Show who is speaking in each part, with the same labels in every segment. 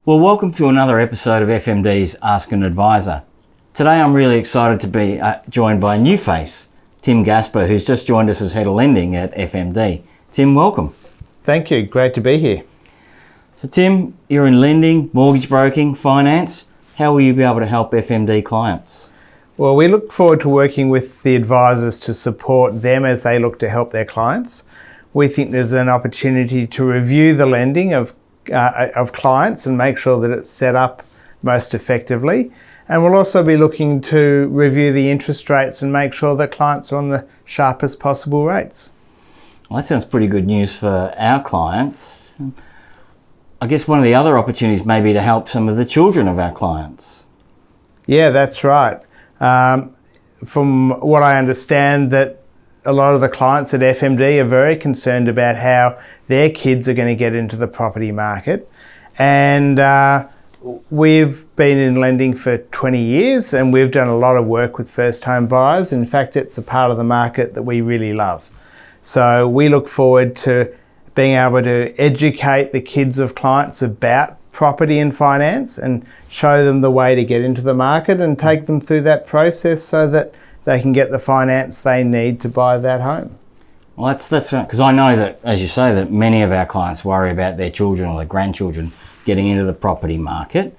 Speaker 1: Well, welcome to another episode of FMD's Ask an Advisor. Today I'm really excited to be joined by a new face, Tim Gaspar, who's just joined us as Head of Lending at FMD. Tim, welcome.
Speaker 2: Thank you, great to be here.
Speaker 1: So Tim, you're in lending, mortgage broking, finance. How will you be able to help FMD clients?
Speaker 2: Well, we look forward to working with the advisors to support them as they look to help their clients. We think there's an opportunity to review the lending of clients and make sure that it's set up most effectively. And we'll also be looking to review the interest rates and make sure that clients are on the sharpest possible rates.
Speaker 1: Well, that sounds pretty good news for our clients. I guess one of the other opportunities may be to help some of the children of our clients.
Speaker 2: Yeah, that's right. From what I understand, that a lot of the clients at FMD are very concerned about how their kids are going to get into the property market. And we've been in lending for 20 years and we've done a lot of work with first home buyers. In fact, it's a part of the market that we really love. So we look forward to being able to educate the kids of clients about property and finance and show them the way to get into the market and take them through that process so that they can get the finance they need to buy that home.
Speaker 1: Well, that's right, because I know that, as you say, that many of our clients worry about their children or their grandchildren getting into the property market.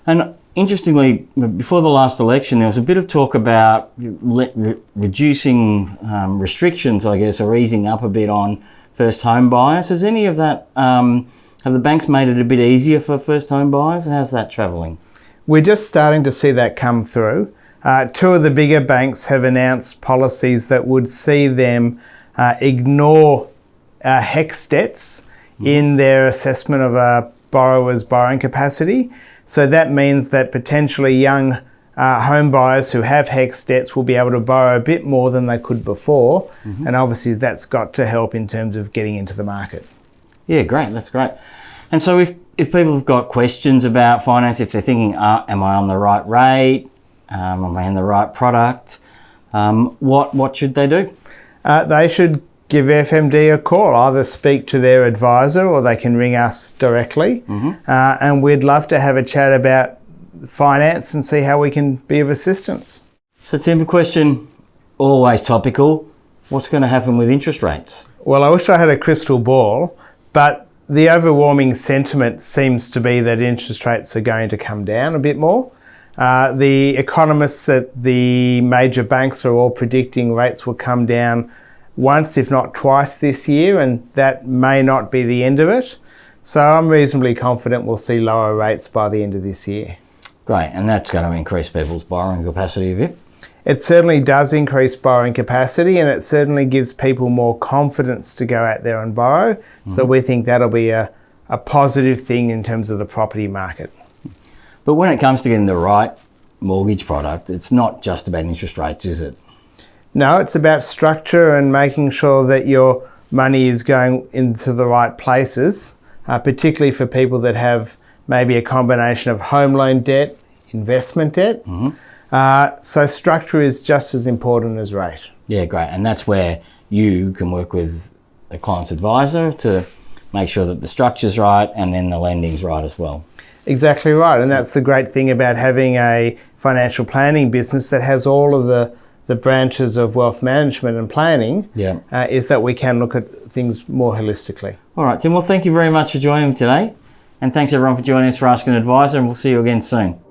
Speaker 1: And interestingly, before the last election, there was a bit of talk about reducing restrictions, I guess, or easing up a bit on first home buyers. Has any of that, have the banks made it a bit easier for first home buyers? How's that travelling?
Speaker 2: We're just starting to see that come through. Two of the bigger banks have announced policies that would see them ignore HECS debts in their assessment of a borrower's borrowing capacity. So that means that potentially young home buyers who have HECS debts will be able to borrow a bit more than they could before. And obviously that's got to help in terms of getting into the market.
Speaker 1: Yeah, great. That's great. And so if people have got questions about finance, if they're thinking, am I on the right rate? Am I in the right product? What should they do?
Speaker 2: They should give FMD a call, either speak to their advisor or they can ring us directly. And we'd love to have a chat about finance and see how we can be of assistance.
Speaker 1: So Tim, a question, always topical. What's going to happen with interest rates?
Speaker 2: Well, I wish I had a crystal ball, but the overwhelming sentiment seems to be that interest rates are going to come down a bit more. The economists at the major banks are all predicting rates will come down once, if not twice this year, and that may not be the end of it. So I'm reasonably confident we'll see lower rates by the end of this year.
Speaker 1: Great, and that's going to increase people's borrowing capacity a bit?
Speaker 2: It certainly does increase borrowing capacity, and it certainly gives people more confidence to go out there and borrow. So we think that'll be a positive thing in terms of the property market.
Speaker 1: But when it comes to getting the right mortgage product, it's not just about interest rates, is it?
Speaker 2: No, it's about structure and making sure that your money is going into the right places, particularly for people that have maybe a combination of home loan debt, investment debt. So structure is just as important as rate. Yeah,
Speaker 1: great. And that's where you can work with a client's advisor to make sure that the structure's right and then the lending's right as well.
Speaker 2: Exactly right. And that's the great thing about having a financial planning business that has all of the branches of wealth management and planning, is that we can look at things more holistically.
Speaker 1: All right, Tim. Well, thank you very much for joining me today. And thanks everyone for joining us for Ask an Advisor, and we'll see you again soon.